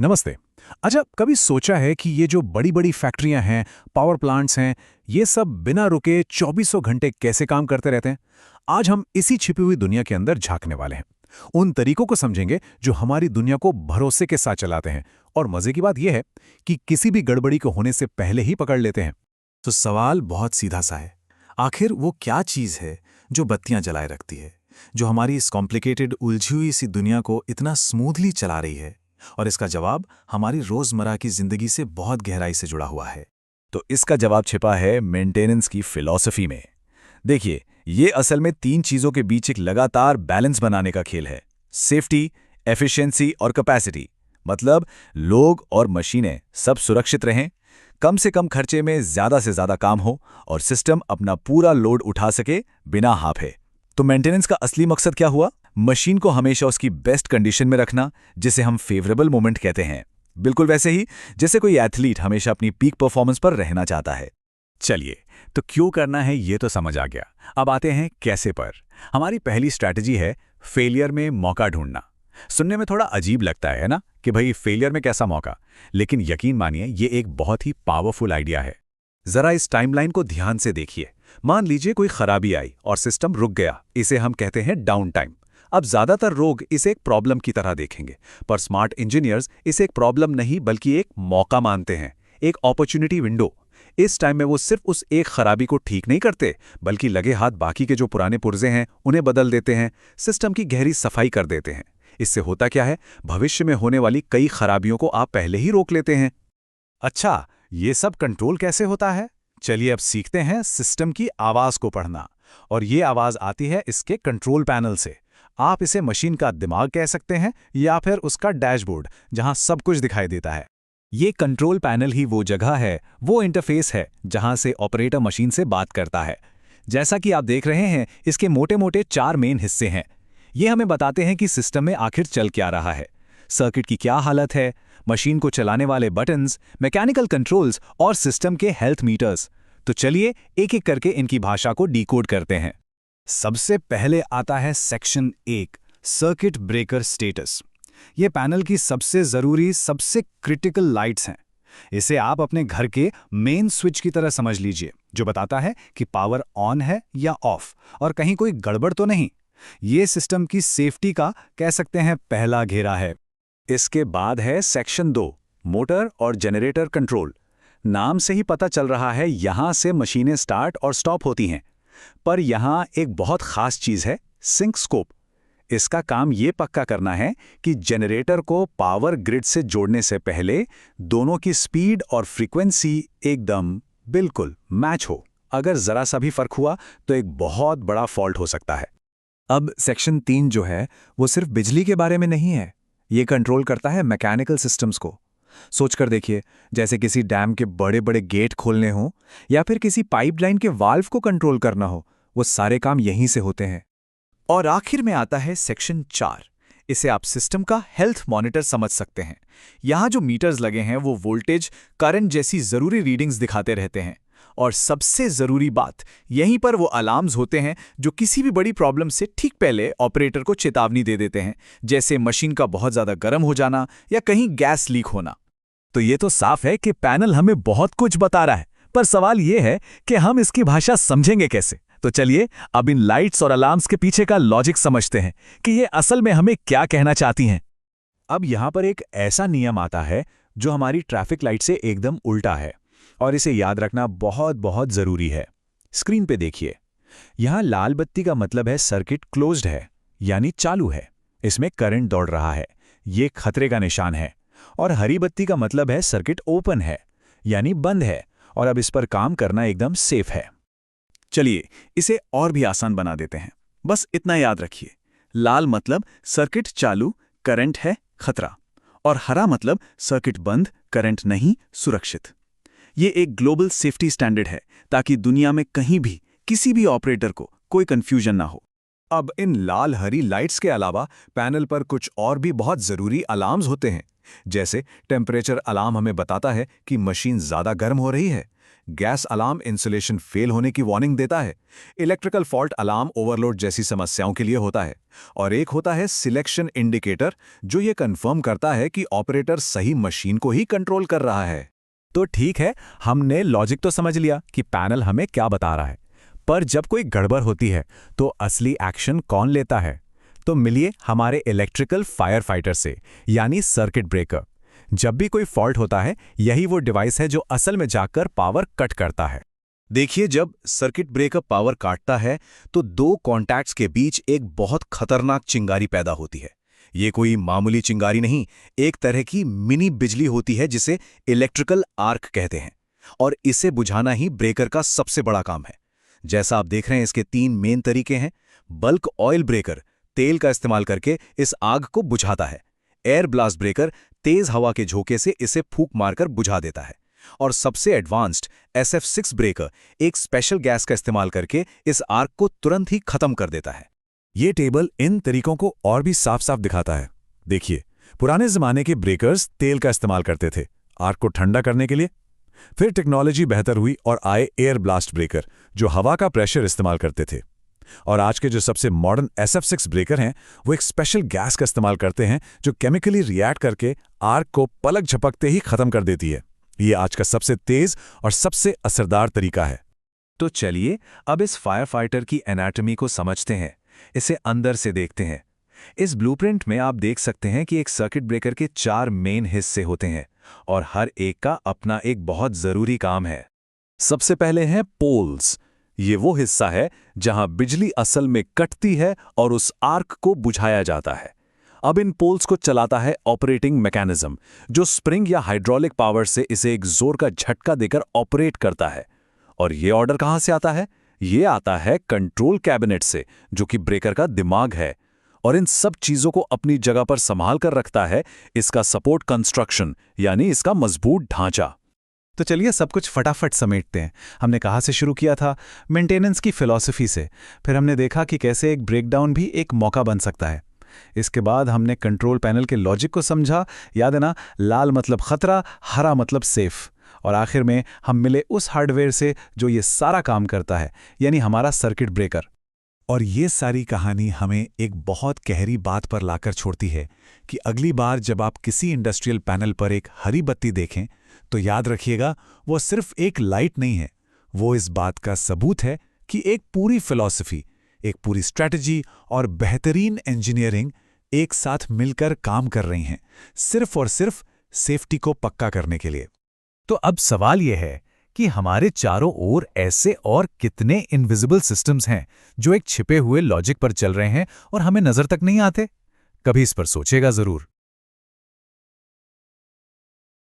नमस्ते। अच्छा, कभी सोचा है कि ये जो बड़ी-बड़ी फैक्ट्रियां हैं, पावर प्लांट्स हैं, ये सब बिना रुके चौबीसों घंटे कैसे काम करते रहते हैं? आज हम इसी छिपी हुई दुनिया के अंदर झांकने वाले हैं। उन तरीकों को समझेंगे जो हमारी दुनिया को भरोसे के साथ चलाते हैं। और मजे की बात यह है कि किसी भी गड़बड़ी को होने से पहले ही पकड़ लेते हैं। तो सवाल बहुत सीधा सा है। आखिर वो क्या चीज़ है जो बत्तियां जलाए रखती है, जो हमारी इस कॉम्प्लिकेटेड उलझी हुई सी दुनिया को इतना स्मूथली चला रही है? और इसका जवाब हमारी रोज़मर्रा की ज़िंदगी से बहुत गहराई से जुड़ा हुआ है। तो इसका जवाब छिपा है मेंटेनेंस की फिलॉसफी में। देखिए, ये असल में तीन चीजों के बीच एक लगातार बैलेंस बनाने का खेल है। सेफ्टी, एफिशिएंसी और कैपेसिटी। मतलब लोग और मशीनें सब सुरक्षित रहें, कम से कम खर्चे में ज्यादा से ज्यादा काम हो और सिस्टम अपना पूरा लोड उठा सके बिना हाफे। तो मेंटेनेंस का असली मकसद क्या हुआ? मशीन को हमेशा उसकी बेस्ट कंडीशन में रखना, जिसे हम फेवरेबल मोमेंट कहते हैं। बिल्कुल वैसे ही जैसे कोई एथलीट हमेशा अपनी पीक परफॉर्मेंस पर रहना चाहता है। चलिए, तो क्यों करना है ये तो समझ आ गया। अब आते हैं कैसे पर। हमारी पहली स्ट्रैटेजी है फेलियर में मौका ढूंढना। सुनने में थोड़ा अजीब लगता है ना कि भाई फेलियर में कैसा मौका, लेकिन यकीन मानिए ये एक बहुत ही पावरफुल आइडिया है। जरा इस टाइमलाइन को ध्यान से देखिए। मान लीजिए कोई खराबी आई और सिस्टम रुक गया, इसे हम कहते हैं डाउन टाइम। अब ज्यादातर लोग इसे एक प्रॉब्लम की तरह देखेंगे, पर स्मार्ट इंजीनियर्स इसे एक प्रॉब्लम नहीं बल्कि एक मौका मानते हैं, एक अपॉर्चुनिटी विंडो। इस टाइम में वो सिर्फ उस एक खराबी को ठीक नहीं करते, बल्कि लगे हाथ बाकी के जो पुराने पुर्जे हैं उन्हें बदल देते हैं, सिस्टम की गहरी सफाई कर देते हैं। इससे होता क्या है, भविष्य में होने वाली कई खराबियों को आप पहले ही रोक लेते हैं। अच्छा, ये सब कंट्रोल कैसे होता है? चलिए अब सीखते हैं सिस्टम की आवाज को पढ़ना। और ये आवाज आती है इसके कंट्रोल पैनल से। आप इसे मशीन का दिमाग कह सकते हैं या फिर उसका डैशबोर्ड, जहां सब कुछ दिखाई देता है। ये कंट्रोल पैनल ही वो जगह है, वो इंटरफेस है जहां से ऑपरेटर मशीन से बात करता है। जैसा कि आप देख रहे हैं, इसके मोटे-मोटे चार मेन हिस्से हैं। ये हमें बताते हैं कि सिस्टम में आखिर चल क्या रहा है, सर्किट की क्या हालत है, मशीन को चलाने वाले बटन्स, मैकेनिकल कंट्रोल्स और सिस्टम के हेल्थ मीटर्स। तो चलिए एक एक करके इनकी भाषा को डिकोड करते हैं। सबसे पहले आता है सेक्शन 1, सर्किट ब्रेकर स्टेटस। ये पैनल की सबसे जरूरी, सबसे क्रिटिकल लाइट्स हैं। इसे आप अपने घर के मेन स्विच की तरह समझ लीजिए, जो बताता है कि पावर ऑन है या ऑफ और कहीं कोई गड़बड़ तो नहीं। ये सिस्टम की सेफ्टी का कह सकते हैं पहला घेरा है। इसके बाद है सेक्शन 2, मोटर और जनरेटर कंट्रोल। नाम से ही पता चल रहा है यहां से मशीनें स्टार्ट और स्टॉप होती हैं। पर यहां एक बहुत खास चीज है, सिंक स्कोप। इसका काम ये पक्का करना है कि जनरेटर को पावर ग्रिड से जोड़ने से पहले दोनों की स्पीड और फ्रीक्वेंसी एकदम बिल्कुल मैच हो। अगर जरा सा भी फर्क हुआ तो एक बहुत बड़ा फॉल्ट हो सकता है। अब सेक्शन 3 जो है वो सिर्फ बिजली के बारे में नहीं है, ये कंट्रोल करता है मैकेनिकल सिस्टम्स को। सोचकर देखिए, जैसे किसी डैम के बड़े बड़े गेट खोलने हो या फिर किसी पाइपलाइन के वाल्व को कंट्रोल करना हो, वो सारे काम यहीं से होते हैं। और आखिर में आता है सेक्शन 4। इसे आप सिस्टम का हेल्थ मॉनिटर समझ सकते हैं। यहाँ जो मीटर्स लगे हैं वो वोल्टेज, करंट जैसी जरूरी रीडिंग्स दिखाते रहते हैं। और सबसे जरूरी बात, यहीं पर वो अलार्म्स होते हैं जो किसी भी बड़ी प्रॉब्लम से ठीक पहले ऑपरेटर को चेतावनी दे देते हैं, जैसे मशीन का बहुत ज्यादा गर्म हो जाना या कहीं गैस लीक होना। तो ये तो साफ है कि पैनल हमें बहुत कुछ बता रहा है, पर सवाल ये है कि हम इसकी भाषा समझेंगे कैसे। तो चलिए अब इन लाइट्स और अलार्म्स के पीछे का लॉजिक समझते हैं कि ये असल में हमें क्या कहना चाहती हैं। अब यहां पर एक ऐसा नियम आता है जो हमारी ट्रैफिक लाइट से एकदम उल्टा है, और इसे याद रखना बहुत बहुत जरूरी है। स्क्रीन पे देखिए, यहां लाल बत्ती का मतलब है सर्किट क्लोज्ड है, यानी चालू है, इसमें करंट दौड़ रहा है, ये खतरे का निशान है। और हरी बत्ती का मतलब है सर्किट ओपन है, यानी बंद है, और अब इस पर काम करना एकदम सेफ है। चलिए इसे और भी आसान बना देते हैं। बस इतना याद रखिए, लाल मतलब सर्किट चालू, करंट है, खतरा, और हरा मतलब सर्किट बंद, करंट नहीं, सुरक्षित। ये एक ग्लोबल सेफ्टी स्टैंडर्ड है ताकि दुनिया में कहीं भी किसी भी ऑपरेटर को कोई कंफ्यूजन ना हो। अब इन लाल हरी लाइट्स के अलावा पैनल पर कुछ और भी बहुत ज़रूरी अलार्म्स होते हैं। जैसे टेम्परेचर अलार्म हमें बताता है कि मशीन ज़्यादा गर्म हो रही है। गैस अलार्म इंसुलेशन फेल होने की वार्निंग देता है। इलेक्ट्रिकल फॉल्ट अलार्म ओवरलोड जैसी समस्याओं के लिए होता है। और एक होता है सिलेक्शन इंडिकेटर, जो ये कंफर्म करता है कि ऑपरेटर सही मशीन को ही कंट्रोल कर रहा है। तो ठीक है, हमने लॉजिक तो समझ लिया कि पैनल हमें क्या बता रहा है, पर जब कोई गड़बड़ होती है तो असली एक्शन कौन लेता है? तो मिलिए हमारे इलेक्ट्रिकल फायर फाइटर से, यानी सर्किट ब्रेकर। जब भी कोई फॉल्ट होता है, यही वो डिवाइस है जो असल में जाकर पावर कट करता है। देखिए, जब सर्किट ब्रेकर पावर काटता है तो दो कॉन्टैक्ट्स के बीच एक बहुत खतरनाक चिंगारी पैदा होती है। ये कोई मामूली चिंगारी नहीं, एक तरह की मिनी बिजली होती है जिसे इलेक्ट्रिकल आर्क कहते हैं, और इसे बुझाना ही ब्रेकर का सबसे बड़ा काम है। जैसा आप देख रहे हैं, इसके 3 मेन तरीके हैं। बल्क ऑयल ब्रेकर तेल का इस्तेमाल करके इस आग को बुझाता है। एयर ब्लास्ट ब्रेकर तेज हवा के झोंके से इसे फूंक मारकर बुझा देता है। और सबसे एडवांस्ड SF6 ब्रेकर एक स्पेशल गैस का इस्तेमाल करके इस आर्क को तुरंत ही खत्म कर देता है। ये टेबल इन तरीकों को और भी साफ साफ दिखाता है। देखिए, पुराने जमाने के ब्रेकर्स तेल का इस्तेमाल करते थे आर्क को ठंडा करने के लिए। फिर टेक्नोलॉजी बेहतर हुई और आए एयर ब्लास्ट ब्रेकर, जो हवा का प्रेशर इस्तेमाल करते थे। और आज के जो सबसे मॉडर्न SF6 ब्रेकर हैं, वो एक स्पेशल गैस का इस्तेमाल करते हैं जो केमिकली रिएक्ट करके आर्क को पलक झपकते ही खत्म कर देती है। ये आज का सबसे तेज और सबसे असरदार तरीका है। तो चलिए अब इस फायर फाइटर की एनाटॉमी को समझते हैं, इसे अंदर से देखते हैं। इस ब्लूप्रिंट में आप देख सकते हैं कि एक सर्किट ब्रेकर के 4 मेन हिस्से होते हैं और हर एक का अपना एक बहुत जरूरी काम है। सबसे पहले हैं पोल्स। ये वो हिस्सा है जहां बिजली असल में कटती है और उस आर्क को बुझाया जाता है। अब इन पोल्स को चलाता है ऑपरेटिंग मैकेनिज्म, जो स्प्रिंग या हाइड्रोलिक पावर से इसे एक जोर का झटका देकर ऑपरेट करता है। और ये ऑर्डर कहां से आता है? ये आता है कंट्रोल कैबिनेट से, जो कि ब्रेकर का दिमाग है। और इन सब चीजों को अपनी जगह पर संभाल कर रखता है इसका सपोर्ट कंस्ट्रक्शन, यानी इसका मजबूत ढांचा। तो चलिए सब कुछ फटाफट समेटते हैं। हमने कहाँ से शुरू किया था? मेंटेनेंस की फिलॉसफी से। फिर हमने देखा कि कैसे एक ब्रेकडाउन भी एक मौका बन सकता है। इसके बाद हमने कंट्रोल पैनल के लॉजिक को समझा। याद है ना, लाल मतलब खतरा, हरा मतलब सेफ। और आखिर में हम मिले उस हार्डवेयर से जो ये सारा काम करता है, यानी हमारा सर्किट ब्रेकर। और ये सारी कहानी हमें एक बहुत गहरी बात पर लाकर छोड़ती है कि अगली बार जब आप किसी इंडस्ट्रियल पैनल पर एक हरी बत्ती देखें, तो याद रखिएगा, वो सिर्फ एक लाइट नहीं है, वो इस बात का सबूत है कि एक पूरी फिलॉसफी, एक पूरी स्ट्रैटेजी और बेहतरीन इंजीनियरिंग एक साथ मिलकर काम कर रही हैं, सिर्फ और सिर्फ सेफ्टी को पक्का करने के लिए। तो अब सवाल यह है कि हमारे चारों ओर ऐसे और कितने इनविजिबल सिस्टम्स हैं जो एक छिपे हुए लॉजिक पर चल रहे हैं और हमें नजर तक नहीं आते? कभी इस पर सोचेगा जरूर।